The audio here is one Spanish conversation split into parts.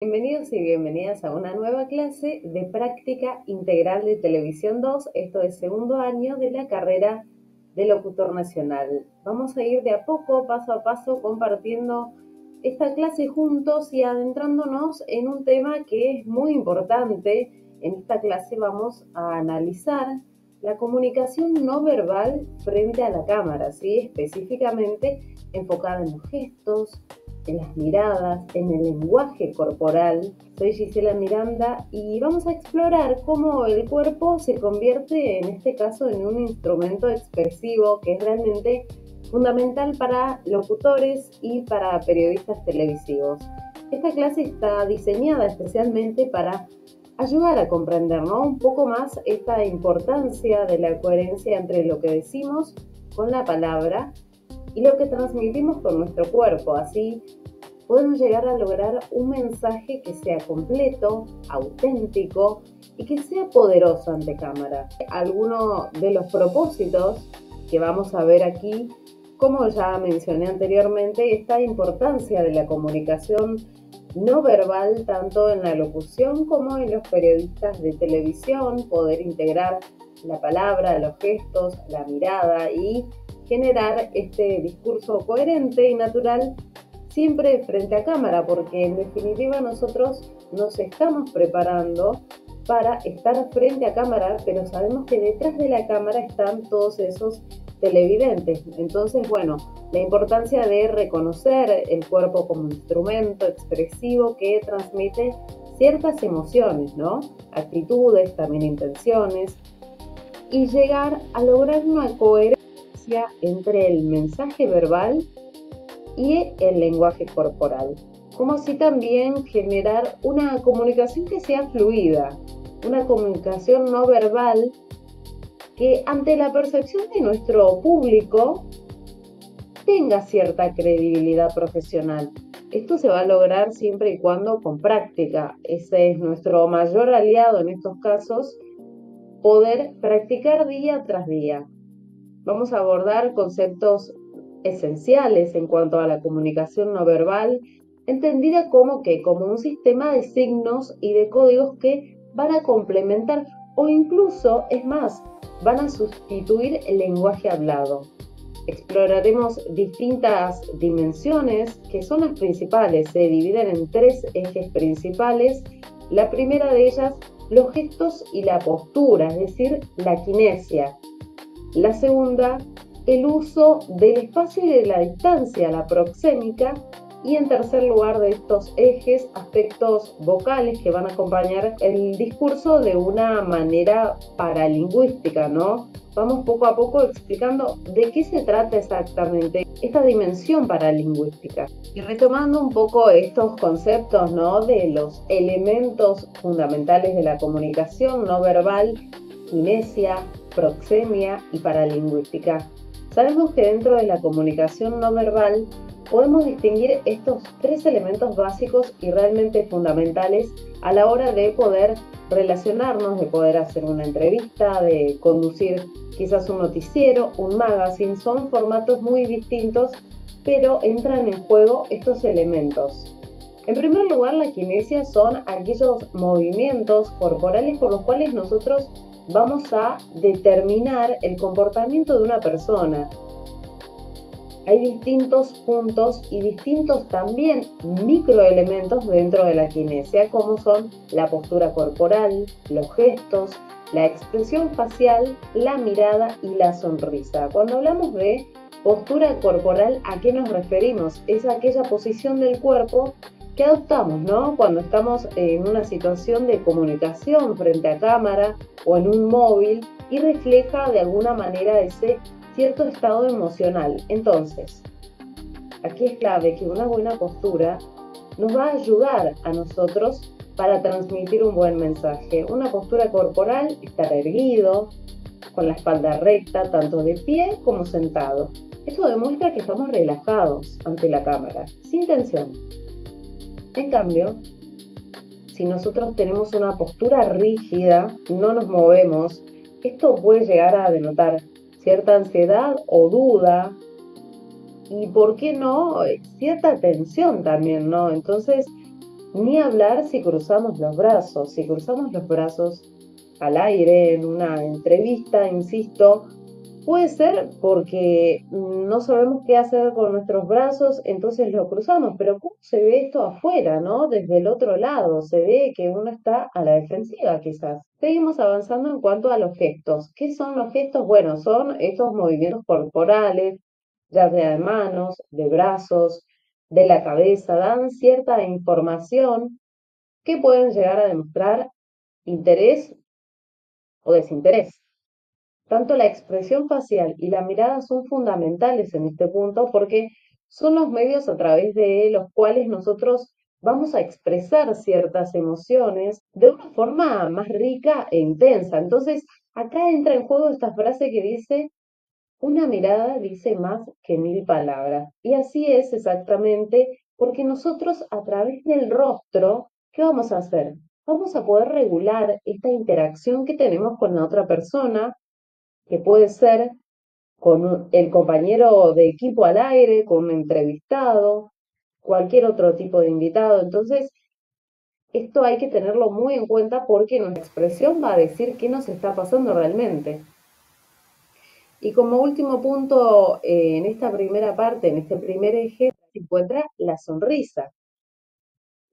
Bienvenidos y bienvenidas a una nueva clase de práctica integral de Televisión 2. Esto es segundo año de la carrera de locutor nacional. Vamos a ir de a poco, paso a paso, compartiendo esta clase juntos y adentrándonos en un tema que es muy importante. En esta clase vamos a analizar la comunicación no verbal frente a la cámara, ¿sí? Específicamente enfocada en los gestos, en las miradas, en el lenguaje corporal. Soy Gisela Miranda y vamos a explorar cómo el cuerpo se convierte, en este caso, en un instrumento expresivo que es realmente fundamental para locutores y para periodistas televisivos. Esta clase está diseñada especialmente para ayudar a comprender, ¿no?, un poco más esta importancia de la coherencia entre lo que decimos con la palabra y lo que transmitimos con nuestro cuerpo. Así podemos llegar a lograr un mensaje que sea completo, auténtico y que sea poderoso ante cámara. Algunos de los propósitos que vamos a ver aquí, como ya mencioné anteriormente, esta importancia de la comunicación no verbal tanto en la locución como en los periodistas de televisión, poder integrar la palabra, los gestos, la mirada y generar este discurso coherente y natural siempre frente a cámara, porque en definitiva nosotros nos estamos preparando para estar frente a cámara, pero sabemos que detrás de la cámara están todos esos televidentes. Entonces, bueno, la importancia de reconocer el cuerpo como instrumento expresivo que transmite ciertas emociones, ¿no? Actitudes, también intenciones, y llegar a lograr una coherencia entre el mensaje verbal y el lenguaje corporal, como así también generar una comunicación que sea fluida, una comunicación no verbal que ante la percepción de nuestro público tenga cierta credibilidad profesional. Esto se va a lograr siempre y cuando con práctica. Ese es nuestro mayor aliado en estos casos, poder practicar día tras día. Vamos a abordar conceptos esenciales en cuanto a la comunicación no verbal, entendida como un sistema de signos y de códigos que van a complementar o incluso, es más, van a sustituir el lenguaje hablado. Exploraremos distintas dimensiones que son las principales, se dividen en tres ejes principales. La primera de ellas, los gestos y la postura, es decir, la kinesia. La segunda, el uso del espacio y de la distancia, la proxémica. Y en tercer lugar de estos ejes, aspectos vocales que van a acompañar el discurso de una manera paralingüística, ¿no? Vamos poco a poco explicando de qué se trata exactamente esta dimensión paralingüística. Y retomando un poco estos conceptos, ¿no?, de los elementos fundamentales de la comunicación no verbal: kinesia, proxemia y paralingüística. Sabemos que dentro de la comunicación no verbal podemos distinguir estos tres elementos básicos y realmente fundamentales a la hora de poder relacionarnos, de poder hacer una entrevista, de conducir quizás un noticiero, un magazine. Son formatos muy distintos, pero entran en juego estos elementos. En primer lugar, la kinesia son aquellos movimientos corporales por los cuales nosotros vamos a determinar el comportamiento de una persona. Hay distintos puntos y distintos también microelementos dentro de la kinesia, como son la postura corporal, los gestos, la expresión facial, la mirada y la sonrisa. Cuando hablamos de postura corporal, ¿a qué nos referimos? Es aquella posición del cuerpo que adoptamos, ¿no?, cuando estamos en una situación de comunicación frente a cámara o en un móvil, y refleja de alguna manera ese cierto estado emocional. Entonces, aquí es clave que una buena postura nos va a ayudar a nosotros para transmitir un buen mensaje. Una postura corporal, estar erguido, con la espalda recta, tanto de pie como sentado. Esto demuestra que estamos relajados ante la cámara, sin tensión. En cambio, si nosotros tenemos una postura rígida, no nos movemos, esto puede llegar a denotar cierta ansiedad o duda, y, ¿por qué no?, cierta tensión también, ¿no? Entonces, Ni hablar si cruzamos los brazos. Si cruzamos los brazos al aire en una entrevista, insisto, puede ser porque no sabemos qué hacer con nuestros brazos, entonces lo cruzamos, pero ¿cómo se ve esto afuera, no? Desde el otro lado, se ve que uno está a la defensiva quizás. Seguimos avanzando en cuanto a los gestos. ¿Qué son los gestos? Bueno, son estos movimientos corporales, ya sea de manos, de brazos, de la cabeza, dan cierta información que pueden llegar a demostrar interés o desinterés. Tanto la expresión facial y la mirada son fundamentales en este punto porque son los medios a través de los cuales nosotros vamos a expresar ciertas emociones de una forma más rica e intensa. Entonces, acá entra en juego esta frase que dice, una mirada dice más que mil palabras. Y así es exactamente porque nosotros a través del rostro, ¿qué vamos a hacer? Vamos a poder regular esta interacción que tenemos con la otra persona, que puede ser con el compañero de equipo al aire, con un entrevistado, cualquier otro tipo de invitado. Entonces, esto hay que tenerlo muy en cuenta porque nuestra expresión va a decir qué nos está pasando realmente. Y como último punto, en esta primera parte, en este primer eje, se encuentra la sonrisa.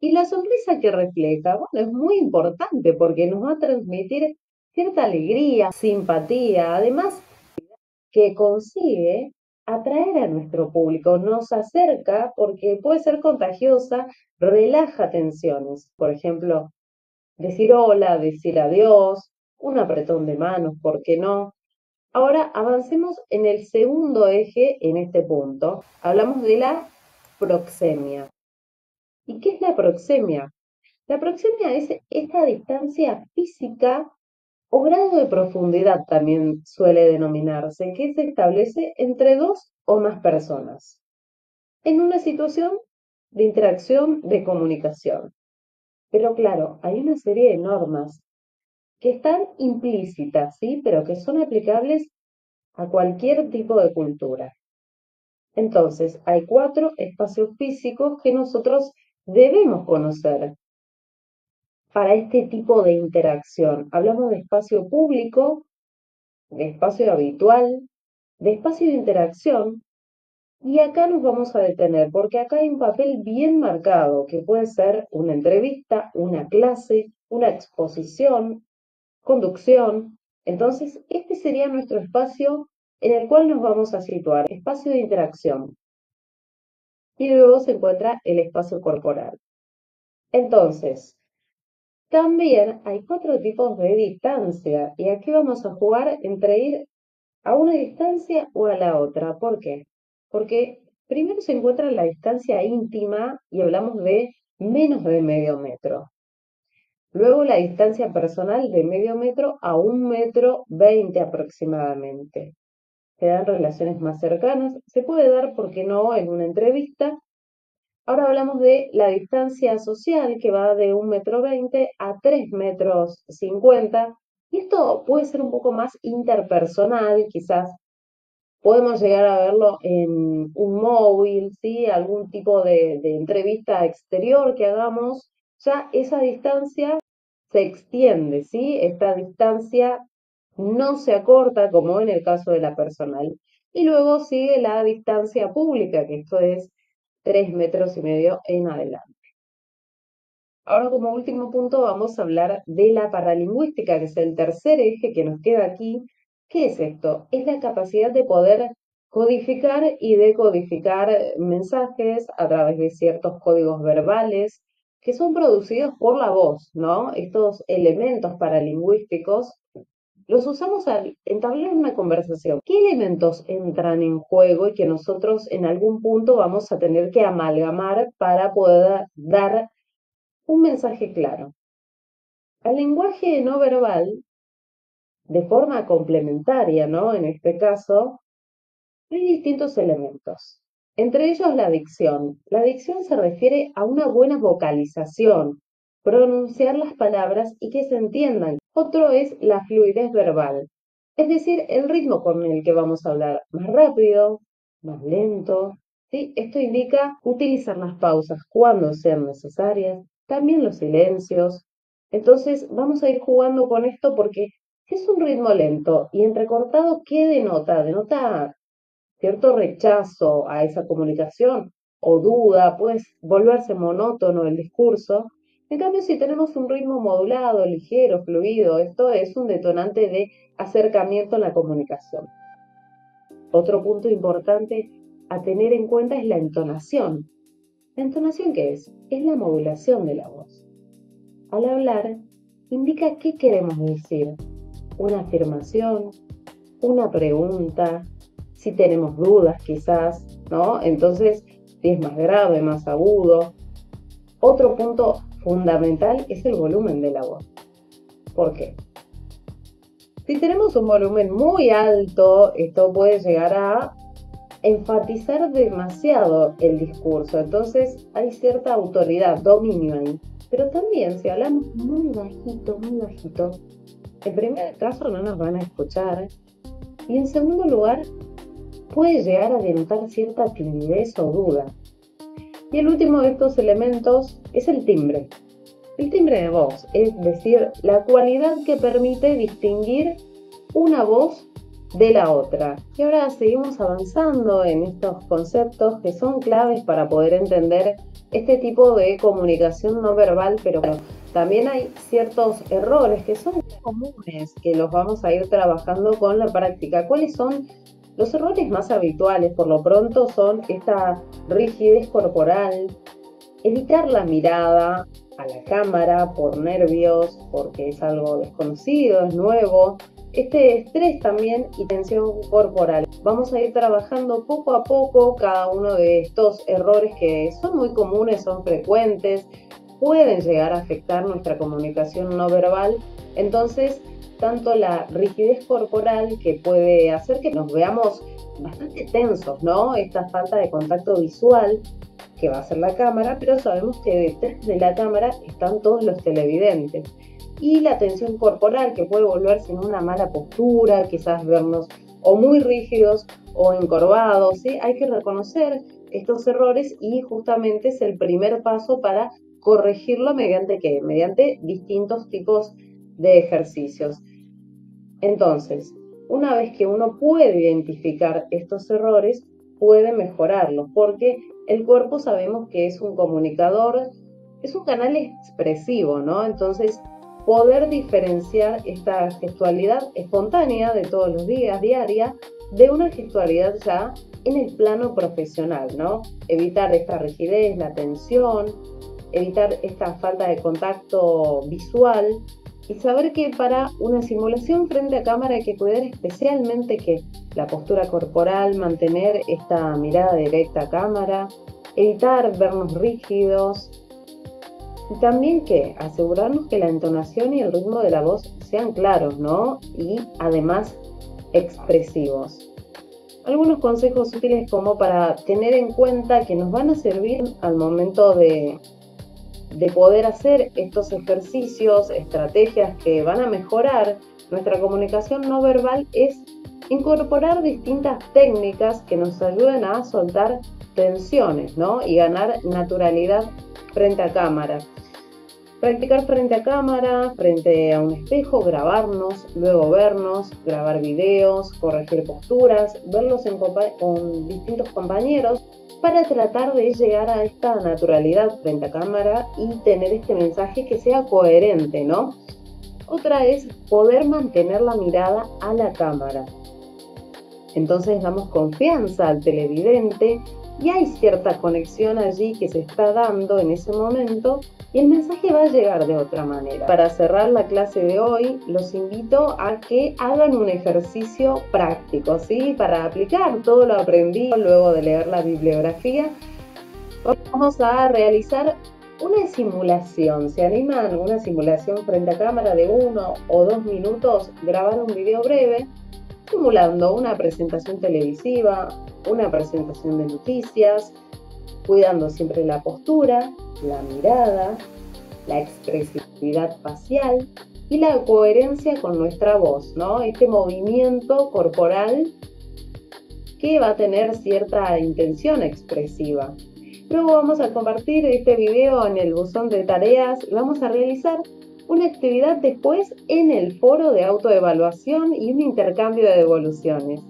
¿Y la sonrisa que refleja? Bueno, es muy importante porque nos va a transmitir cierta alegría, simpatía, además que consigue atraer a nuestro público, nos acerca porque puede ser contagiosa, relaja tensiones. Por ejemplo, decir hola, decir adiós, un apretón de manos, ¿por qué no? Ahora avancemos en el segundo eje en este punto. Hablamos de la proxemia. ¿Y qué es la proxemia? La proxemia es esta distancia física o grado de profundidad también suele denominarse, que se establece entre dos o más personas en una situación de interacción de comunicación. Pero claro, hay una serie de normas que están implícitas, ¿sí? Pero que son aplicables a cualquier tipo de cultura. Entonces, hay 4 espacios físicos que nosotros debemos conocer para este tipo de interacción. Hablamos de espacio público, de espacio habitual, de espacio de interacción, y acá nos vamos a detener, porque acá hay un papel bien marcado, que puede ser una entrevista, una clase, una exposición, conducción. Entonces, este sería nuestro espacio en el cual nos vamos a situar, espacio de interacción. Y luego se encuentra el espacio corporal. Entonces, también hay 4 tipos de distancia, y aquí vamos a jugar entre ir a una distancia o a la otra. ¿Por qué? Porque primero se encuentra la distancia íntima y hablamos de menos de medio metro. Luego la distancia personal de medio metro a 1,20 m aproximadamente. Se dan relaciones más cercanas. Se puede dar, ¿por qué no?, en una entrevista. Ahora hablamos de la distancia social que va de 1,20 m a 3,50 m. Y esto puede ser un poco más interpersonal, quizás podemos llegar a verlo en un móvil, ¿sí? Algún tipo de entrevista exterior que hagamos, ya esa distancia se extiende, ¿sí? Esta distancia no se acorta como en el caso de la personal. Y luego sigue la distancia pública, que esto es 3,5 m en adelante. Ahora, como último punto, vamos a hablar de la paralingüística, que es el tercer eje que nos queda aquí. ¿Qué es esto? Es la capacidad de poder codificar y decodificar mensajes a través de ciertos códigos verbales que son producidos por la voz, ¿no? Estos elementos paralingüísticos los usamos al entablar una conversación. ¿Qué elementos entran en juego y que nosotros en algún punto vamos a tener que amalgamar para poder dar un mensaje claro? Al lenguaje no verbal, de forma complementaria, ¿no? En este caso, hay distintos elementos. Entre ellos la dicción. La dicción se refiere a una buena vocalización, pronunciar las palabras y que se entiendan. Otro es la fluidez verbal, es decir, el ritmo con el que vamos a hablar, más rápido, más lento. ¿Sí? Esto indica utilizar las pausas cuando sean necesarias, también los silencios. Entonces vamos a ir jugando con esto porque si es un ritmo lento y entrecortado, ¿qué denota? Denota cierto rechazo a esa comunicación o duda, puede volverse monótono el discurso. En cambio, si tenemos un ritmo modulado, ligero, fluido, esto es un detonante de acercamiento en la comunicación. Otro punto importante a tener en cuenta es la entonación. ¿La entonación qué es? Es la modulación de la voz. Al hablar, indica qué queremos decir. Una afirmación, una pregunta, si tenemos dudas quizás, ¿no? Entonces, si es más grave, más agudo. Otro punto fundamental es el volumen de la voz. ¿Por qué? Si tenemos un volumen muy alto, esto puede llegar a enfatizar demasiado el discurso, entonces hay cierta autoridad, dominio ahí. Pero también si hablamos muy bajito, en primer caso no nos van a escuchar y en segundo lugar puede llegar a denotar cierta timidez o duda. Y el último de estos elementos es el timbre. El timbre de voz, es decir, la cualidad que permite distinguir una voz de la otra. Y ahora seguimos avanzando en estos conceptos que son claves para poder entender este tipo de comunicación no verbal, pero también hay ciertos errores que son comunes, que los vamos a ir trabajando con la práctica. ¿Cuáles son los errores más habituales? Por lo pronto son esta rigidez corporal, evitar la mirada a la cámara por nervios, porque es algo desconocido, es nuevo. Este estrés también y tensión corporal. Vamos a ir trabajando poco a poco cada uno de estos errores que son muy comunes, son frecuentes, pueden llegar a afectar nuestra comunicación no verbal. Entonces, tanto la rigidez corporal que puede hacer que nos veamos bastante tensos, ¿no? Esta falta de contacto visual que va a ser la cámara, pero sabemos que detrás de la cámara están todos los televidentes. Y la tensión corporal, que puede volverse en una mala postura, quizás vernos o muy rígidos o encorvados, ¿sí? Hay que reconocer estos errores y justamente es el primer paso para corregirlo mediante ¿qué? Mediante distintos tipos de ejercicios. Entonces, una vez que uno puede identificar estos errores, puede mejorarlos, porque el cuerpo sabemos que es un comunicador, es un canal expresivo, ¿no? Entonces, poder diferenciar esta gestualidad espontánea de todos los días, diaria, de una gestualidad ya en el plano profesional, ¿no? Evitar esta rigidez, la tensión, evitar esta falta de contacto visual y saber que para una simulación frente a cámara hay que cuidar especialmente que la postura corporal, mantener esta mirada directa a cámara, evitar vernos rígidos y también que asegurarnos que la entonación y el ritmo de la voz sean claros, ¿no? Y además expresivos. Algunos consejos útiles como para tener en cuenta que nos van a servir al momento de poder hacer estos ejercicios, estrategias que van a mejorar nuestra comunicación no verbal es incorporar distintas técnicas que nos ayuden a soltar tensiones, ¿no? Y ganar naturalidad frente a cámara. Practicar frente a cámara, frente a un espejo, grabarnos, luego vernos, grabar videos, corregir posturas, verlos con distintos compañeros para tratar de llegar a esta naturalidad frente a cámara y tener este mensaje que sea coherente, ¿no? Otra es poder mantener la mirada a la cámara. Entonces damos confianza al televidente y hay cierta conexión allí que se está dando en ese momento y el mensaje va a llegar de otra manera. Para cerrar la clase de hoy, los invito a que hagan un ejercicio práctico, ¿sí? Para aplicar todo lo aprendido luego de leer la bibliografía. Vamos a realizar una simulación. ¿Se animan? Una simulación frente a cámara de 1 o 2 minutos, grabar un video breve simulando una presentación televisiva, una presentación de noticias, cuidando siempre la postura, la mirada, la expresividad facial y la coherencia con nuestra voz, ¿no? Este movimiento corporal que va a tener cierta intención expresiva. Luego vamos a compartir este video en el buzón de tareas y vamos a realizar una actividad después en el foro de autoevaluación y un intercambio de devoluciones.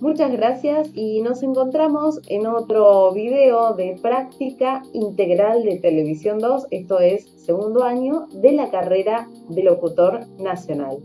Muchas gracias y nos encontramos en otro video de práctica integral de Televisión 2, esto es segundo año de la carrera de locutor nacional.